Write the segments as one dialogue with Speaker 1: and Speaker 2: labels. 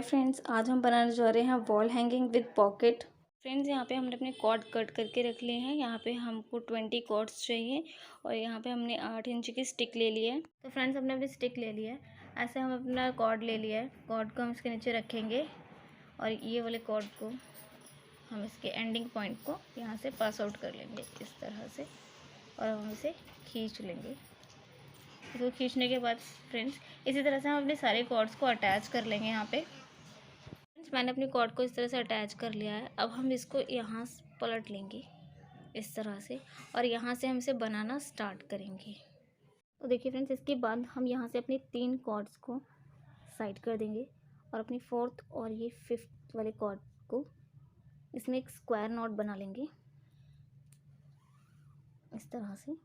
Speaker 1: Friends, आज हम बनाने जा रहे हैं wall hanging with pocket. Friends, यहाँ पे हमने अपने कॉर्ड कट करके रख लिए हैं। यहाँ पे हमको 20 कॉर्ड्स चाहिए और यहाँ पे हमने 8 इंच की स्टिक ले ली है। तो फ्रेंड्स, हमने अपनी स्टिक ले ली है। ऐसे हम अपना कॉर्ड ले लिया है। कॉर्ड को हम इसके नीचे रखेंगे और ये वाले कॉर्ड को हम इसके एंडिंग पॉइंट को यहाँ से पास आउट कर लेंगे इस तरह से, और हम इसे खींच लेंगे। इसको खींचने के बाद फ्रेंड्स, इसी तरह से हम अपने सारे कॉर्ड्स को अटैच कर लेंगे। यहाँ पे मैंने अपनी कॉर्ड को इस तरह से अटैच कर लिया है। अब हम इसको यहाँ पलट लेंगे इस तरह से, और यहाँ से हम इसे बनाना स्टार्ट करेंगे। तो देखिए फ्रेंड्स, इसके बाद हम यहाँ से अपनी 3 कॉर्ड्स को साइड कर देंगे और अपनी 4th और ये 5th वाले कॉर्ड को इसमें एक स्क्वायर नॉट बना लेंगे इस तरह से।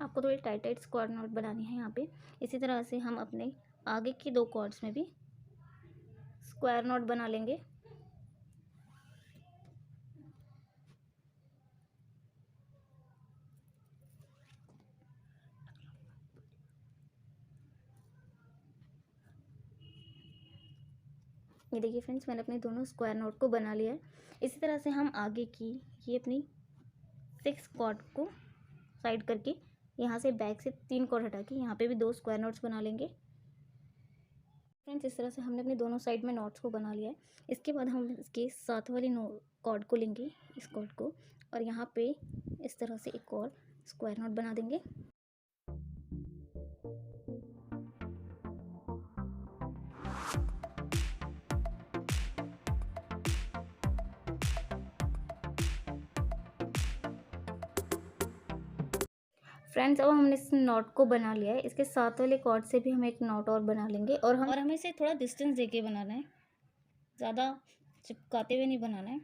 Speaker 1: आपको थोड़ी टाइट टाइट स्क्वायर नॉट बनानी है यहाँ पे। इसी तरह से हम अपने आगे की 2 कॉर्ड्स में भी स्क्वायर नॉट बना लेंगे। ये देखिए फ्रेंड्स, मैंने अपने दोनों स्क्वायर नॉट को बना लिया है। इसी तरह से हम आगे की ये अपनी 6 कॉर्ड को साइड करके यहाँ से बैक से 3 कॉर्ड हटा के यहाँ पे भी 2 स्क्वायर नॉट्स बना लेंगे। फ्रेंड्स, इस तरह से हमने अपने दोनों साइड में नॉट्स को बना लिया है। इसके बाद हम इसके साथ वाली कॉर्ड को लेंगे, इस कॉर्ड को, और यहाँ पे इस तरह से एक और स्क्वायर नॉट बना देंगे। फ्रेंड्स, अब हमने इस नॉट को बना लिया है। इसके साथ वाले कॉर्ड से भी हम एक नॉट और बना लेंगे, और हमें इसे थोड़ा डिस्टेंस देके बनाना है, ज़्यादा चिपकाते हुए नहीं बनाना है।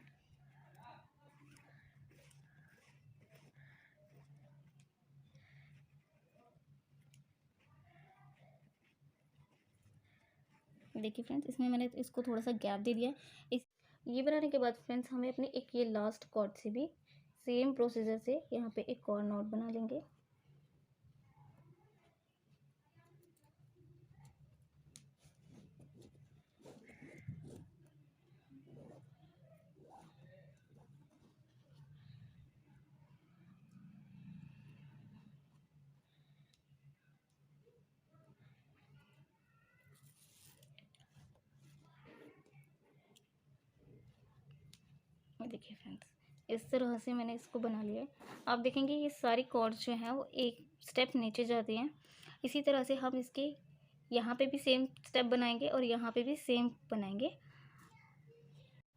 Speaker 1: देखिए फ्रेंड्स, इसमें मैंने इसको थोड़ा सा गैप दे दिया है। ये बनाने के बाद फ्रेंड्स, हमें अपने एक ये लास्ट कॉर्ड से भी सेम प्रोसीजर से यहाँ पे एक और नॉट बना लेंगे। देखिए फ्रेंड्स, इस तरह से मैंने इसको बना लिया है। आप देखेंगे ये सारी कॉर्ड्स जो हैं वो एक स्टेप नीचे जाती हैं। इसी तरह से हम इसके यहाँ पे भी सेम स्टेप बनाएंगे और यहाँ पे भी सेम बनाएंगे।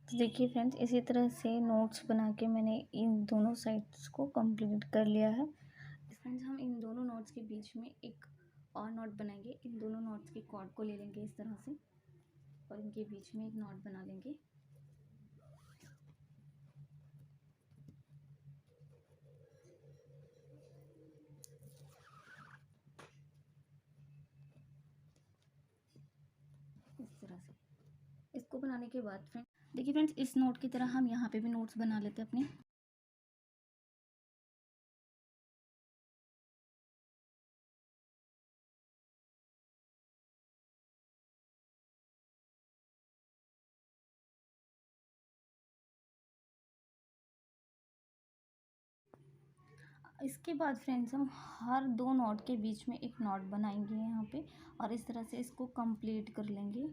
Speaker 1: तो देखिए फ्रेंड्स, इसी तरह से नोट्स बना के मैंने इन दोनों साइड्स को कंप्लीट कर लिया है। फ्रेंड्स, हम इन दोनों नोट्स के बीच में एक और नॉट बनाएंगे। इन दोनों नोट्स के कॉर्ड को ले लेंगे इस तरह से, और इनके बीच में एक नॉट बना लेंगे। इस तरह से इसको बनाने के बाद फ्रेंड्स, देखिए फ्रेंड्स, इस नोट की तरह हम यहाँ पे भी नोट्स बना लेते हैं अपने। इसके बाद फ्रेंड्स, हम हर 2 नॉट के बीच में एक नॉट बनाएंगे यहाँ पे, और इस तरह से इसको कंप्लीट कर लेंगे।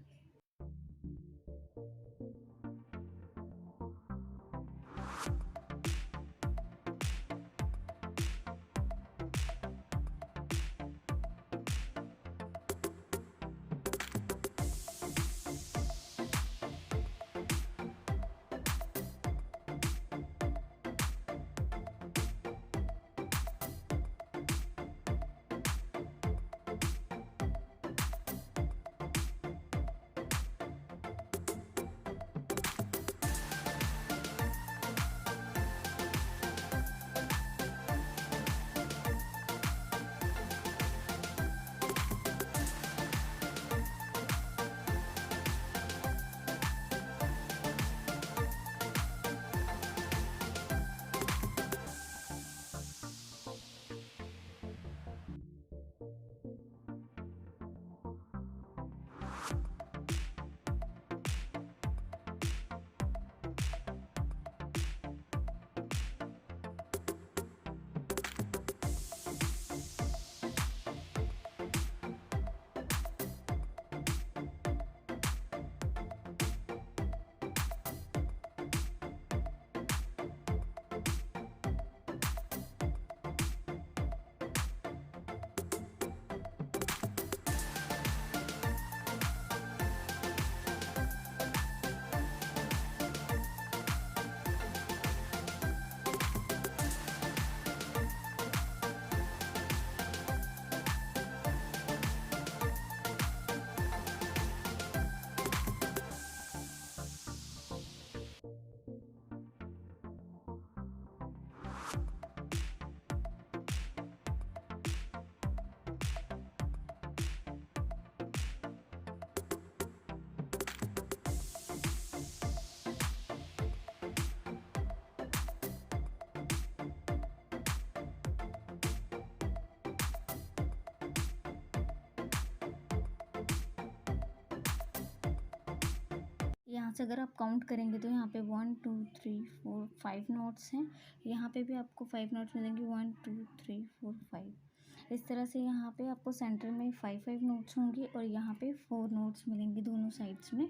Speaker 1: यहाँ से अगर आप काउंट करेंगे तो यहाँ पे 1 2 3 4 5 नोट्स हैं। यहाँ पे भी आपको 5 नोट्स मिलेंगे, 1 2 3 4 5। इस तरह से यहाँ पे आपको सेंटर में 5 नोट्स होंगे और यहाँ पे 4 नोट्स मिलेंगे दोनों साइड्स में।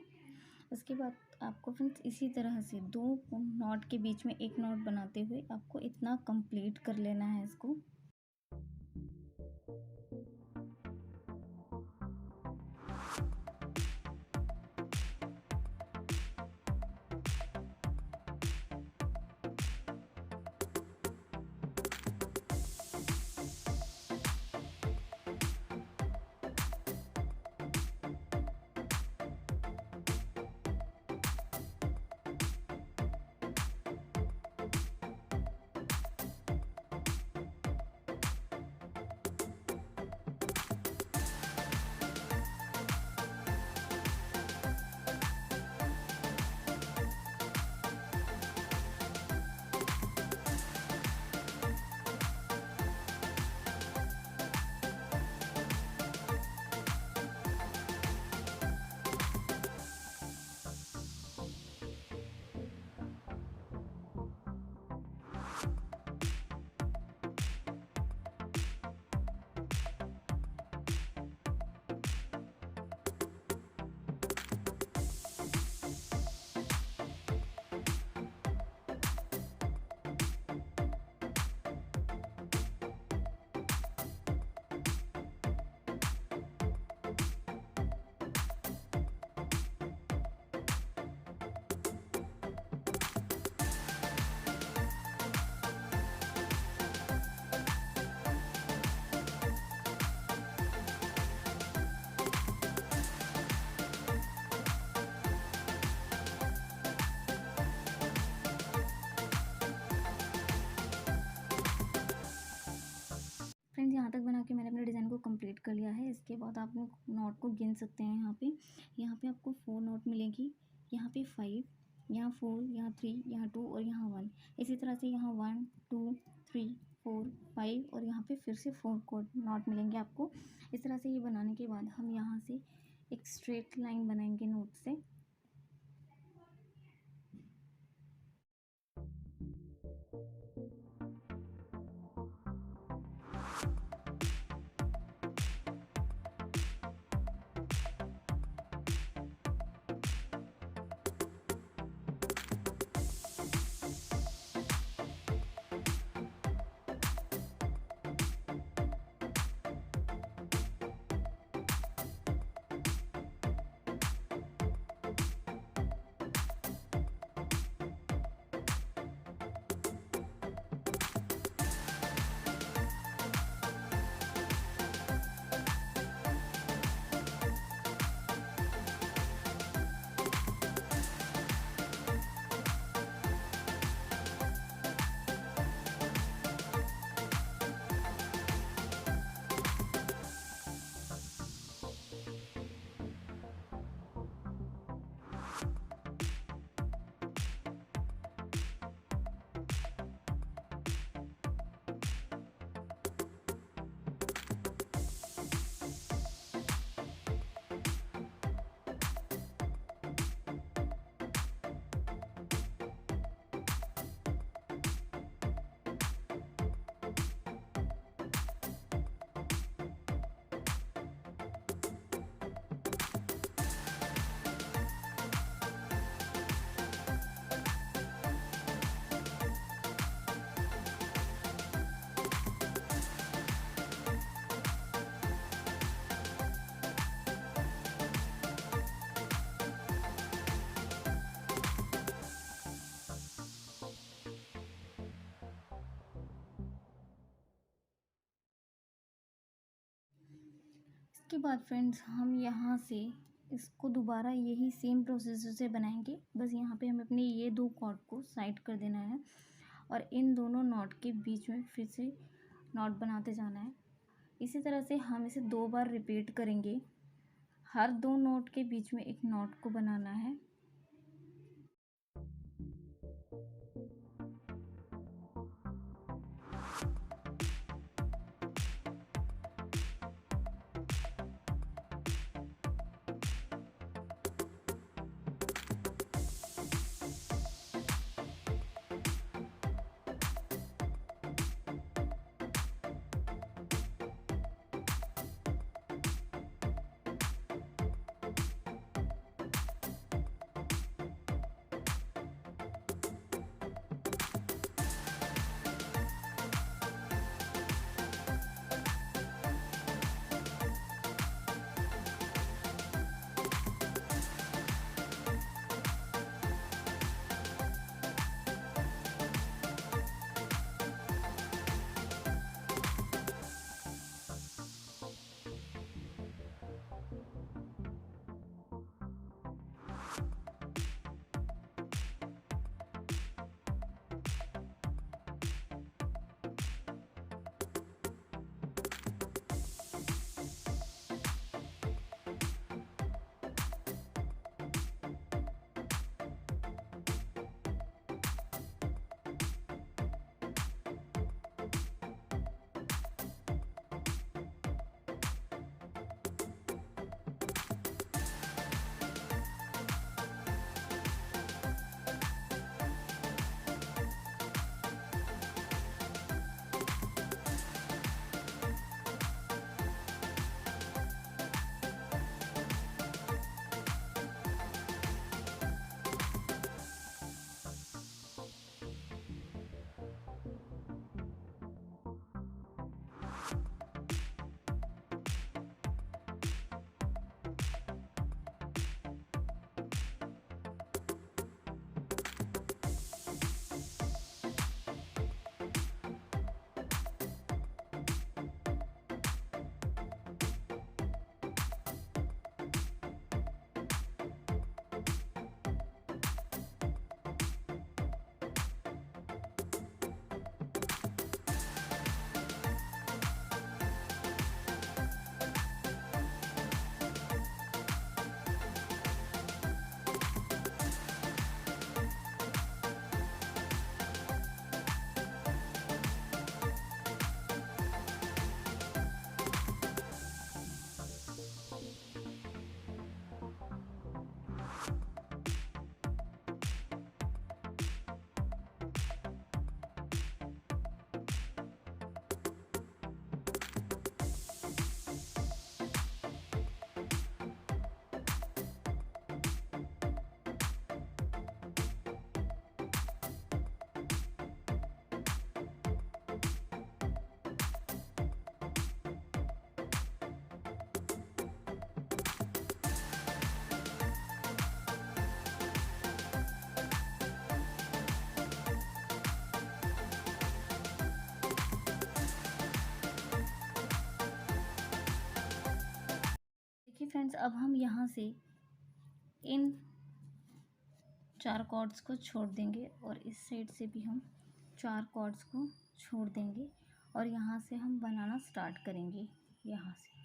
Speaker 1: उसके बाद आपको फ्रेंड्स इसी तरह से दो नॉट के बीच में एक नॉट बनाते हुए आपको इतना कंप्लीट कर लेना है इसको। फ्रेंड्स यहाँ तक बना के मैंने अपने डिज़ाइन को कंप्लीट कर लिया है। इसके बाद आप नोट को गिन सकते हैं। यहाँ पे आपको 4 नोट मिलेगी, यहाँ पे 5, यहाँ 4, यहाँ 3, यहाँ 2 और यहाँ 1। इसी तरह से यहाँ 1 2 3 4 5 और यहाँ पे फिर से 4 नोट मिलेंगे आपको। इस तरह से ये बनाने के बाद हम यहाँ से एक स्ट्रेट लाइन बनाएंगे नोट से। इसके बाद फ्रेंड्स हम यहाँ से इसको दोबारा यही सेम प्रोसीजर से बनाएंगे। बस यहाँ पे हमें अपने ये 2 कॉर्ड को साइड कर देना है और इन दोनों नॉट के बीच में फिर से नॉट बनाते जाना है। इसी तरह से हम इसे 2 बार रिपीट करेंगे। हर 2 नोट के बीच में एक नॉट को बनाना है। फ्रेंड्स अब हम यहाँ से इन 4 कॉर्ड्स को छोड़ देंगे और इस साइड से भी हम 4 कॉर्ड्स को छोड़ देंगे और यहाँ से हम बनाना स्टार्ट करेंगे यहाँ से।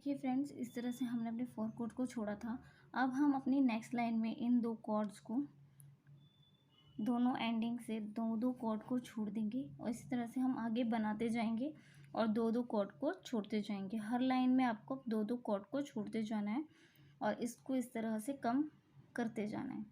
Speaker 1: देखिए फ्रेंड्स, इस तरह से हमने अपने 4 कॉर्ड को छोड़ा था। अब हम अपनी नेक्स्ट लाइन में इन 2 कॉर्ड्स को दोनों एंडिंग से 2-2 कॉर्ड को छोड़ देंगे और इसी तरह से हम आगे बनाते जाएंगे और 2-2 कॉर्ड को छोड़ते जाएंगे। हर लाइन में आपको 2-2 कॉर्ड को छोड़ते जाना है और इसको इस तरह से कम करते जाना है।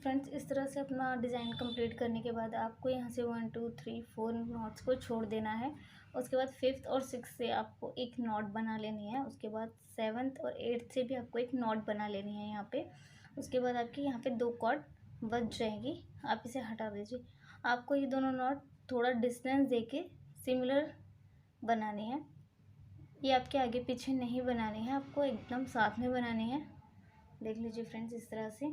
Speaker 1: फ्रेंड्स इस तरह से अपना डिज़ाइन कंप्लीट करने के बाद आपको यहाँ से 1 2 3 4 नॉट्स को छोड़ देना है। उसके बाद 5th और 6th से आपको एक नॉट बना लेनी है। उसके बाद 7th और 8th से भी आपको एक नॉट बना लेनी है यहाँ पे। उसके बाद आपकी यहाँ पे 2 कॉर्ड बच जाएंगी। आप इसे हटा दीजिए। आपको ये दोनों नॉट थोड़ा डिस्टेंस देके सिमिलर बनानी है। ये आपके आगे पीछे नहीं बनानी है, आपको एकदम साथ में बनानी है। देख लीजिए फ्रेंड्स इस तरह से।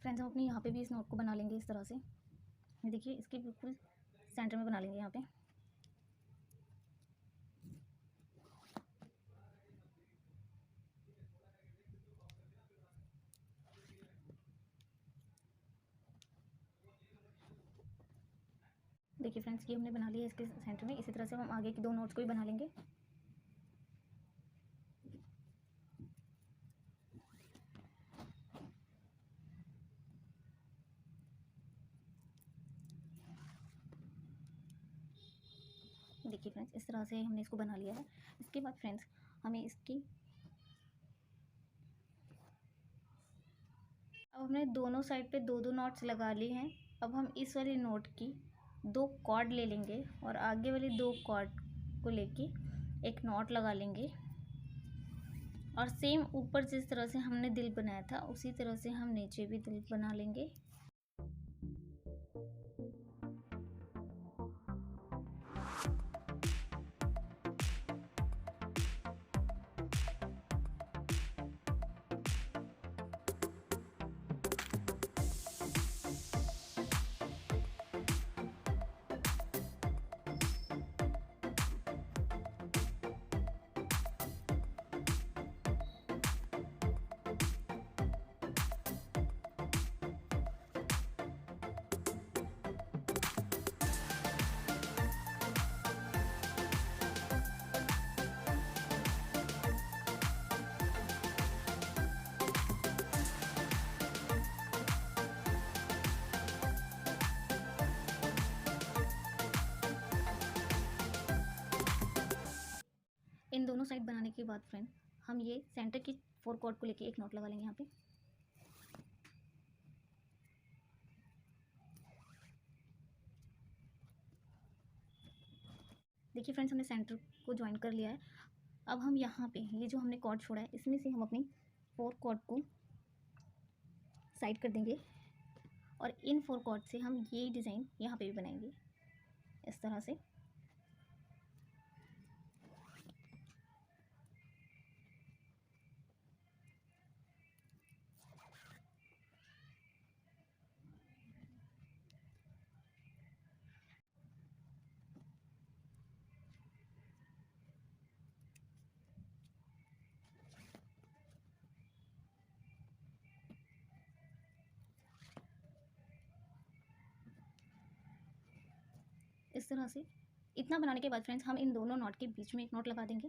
Speaker 1: फ्रेंड्स हम अपने यहाँ पे भी इस नोट को बना लेंगे इस तरह से। देखिए इसके बिल्कुल सेंटर में बना लेंगे यहाँ पे। देखिए फ्रेंड्स ये हमने बना लिया इसके सेंटर में। इसी तरह से हम आगे की 2 नोट्स को भी बना लेंगे। देखिए फ्रेंड्स इस तरह से हमने इसको बना लिया है। इसके बाद फ्रेंड्स हमें इसकी अब हमने दोनों साइड पे 2 2 नॉट्स लगा लिए हैं। अब हम इस वाली नोट की 2 कॉर्ड ले लेंगे और आगे वाली 2 कॉर्ड को लेके एक नॉट लगा लेंगे और सेम ऊपर जिस तरह से हमने दिल बनाया था उसी तरह से हम नीचे भी दिल बना लेंगे। इन दोनों साइड बनाने के बाद फ्रेंड हम ये सेंटर की 4 कॉर्ड को लेके एक नॉट लगा लेंगे यहाँ पे। देखिए फ्रेंड्स हमने सेंटर को ज्वाइन कर लिया है। अब हम यहाँ पे ये जो हमने कॉर्ड छोड़ा है इसमें से हम अपनी 4 कॉर्ड को साइड कर देंगे और इन 4 कॉर्ड से हम ये डिज़ाइन यहाँ पे भी बनाएंगे इस तरह से। इस तरह से इतना बनाने के बाद फ्रेंड्स हम इन दोनों नॉट के बीच में एक नॉट लगा देंगे।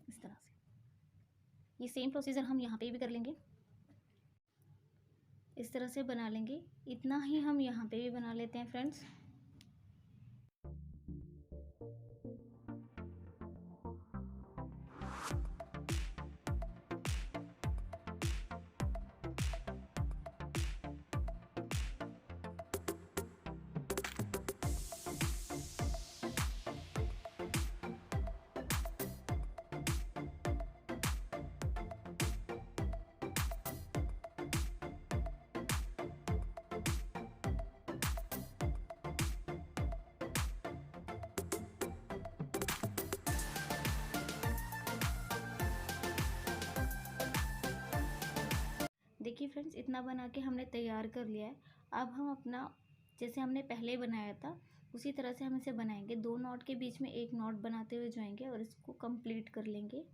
Speaker 1: इस तरह से ये सेम प्रोसीजर हम यहाँ पे भी कर लेंगे। इस तरह से बना लेंगे। इतना ही हम यहाँ पे भी बना लेते हैं फ्रेंड्स। देखिए फ्रेंड्स इतना बना के हमने तैयार कर लिया है। अब हम अपना जैसे हमने पहले बनाया था उसी तरह से हम इसे बनाएंगे। 2 नॉट के बीच में एक नॉट बनाते हुए जाएंगे और इसको कंप्लीट कर लेंगे।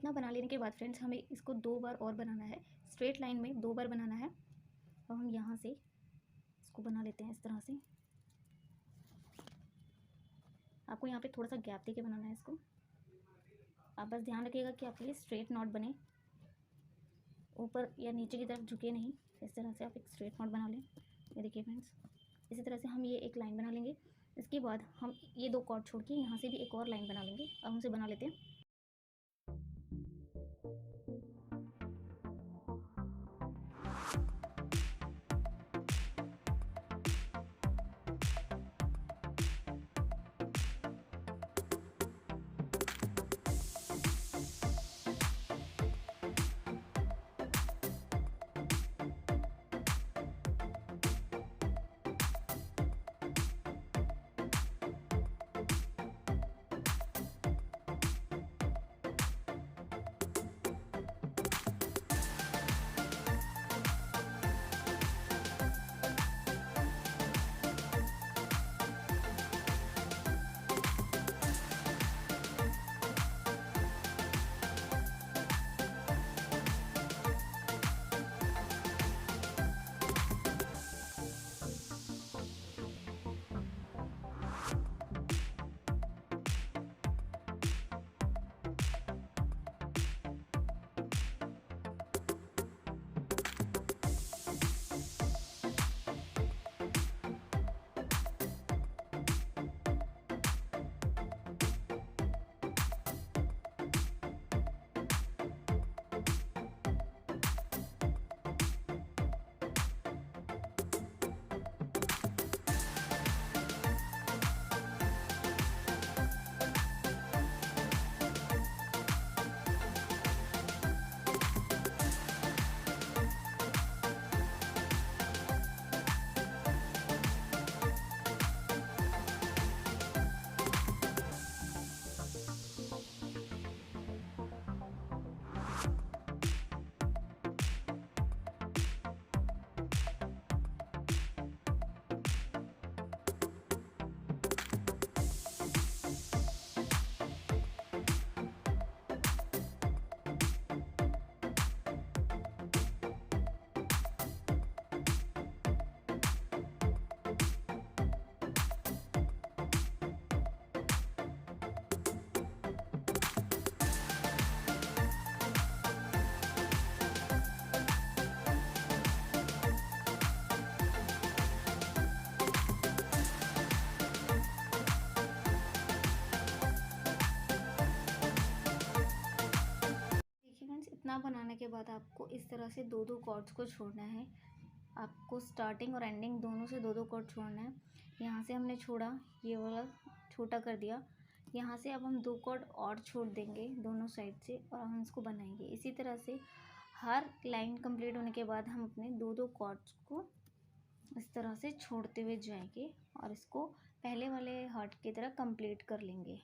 Speaker 1: इतना बना लेने के बाद फ्रेंड्स हमें इसको 2 बार और बनाना है, स्ट्रेट लाइन में 2 बार बनाना है। और हम यहाँ से इसको बना लेते हैं इस तरह से। आपको यहाँ पे थोड़ा सा गैप दे के बनाना है इसको। आप बस ध्यान रखिएगा कि आपके लिए स्ट्रेट नॉट बने, ऊपर या नीचे की तरफ झुके नहीं। इस तरह से आप एक स्ट्रेट नॉट बना लें। ये देखिए फ्रेंड्स, इसी तरह से हम ये एक लाइन बना लेंगे। इसके बाद हम ये 2 कॉर्ड छोड़ के यहाँ से भी एक और लाइन बना लेंगे। अब हम उसे बना लेते हैं। इतना बनाने के बाद आपको इस तरह से 2-2 कॉर्ड्स को छोड़ना है। आपको स्टार्टिंग और एंडिंग दोनों से 2-2 कॉर्ड छोड़ना है। यहाँ से हमने छोड़ा, ये वाला छोटा कर दिया। यहाँ से अब हम 2 कॉर्ड और छोड़ देंगे दोनों साइड से और हम इसको बनाएंगे। इसी तरह से हर लाइन कंप्लीट होने के बाद हम अपने 2-2 कॉर्ड्स को इस तरह से छोड़ते हुए जाएंगे और इसको पहले वाले हार्ट की तरह कंप्लीट कर लेंगे।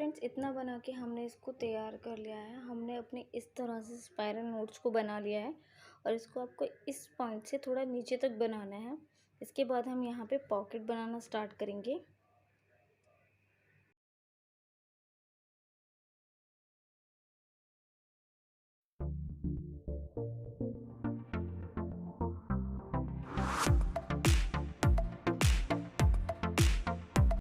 Speaker 1: फ्रेंड्स इतना बना के हमने इसको तैयार कर लिया है। हमने अपने इस तरह से स्पाइरल नोट्स को बना लिया है और इसको आपको इस पॉइंट से थोड़ा नीचे तक बनाना है। इसके बाद हम यहाँ पे पॉकेट बनाना स्टार्ट करेंगे।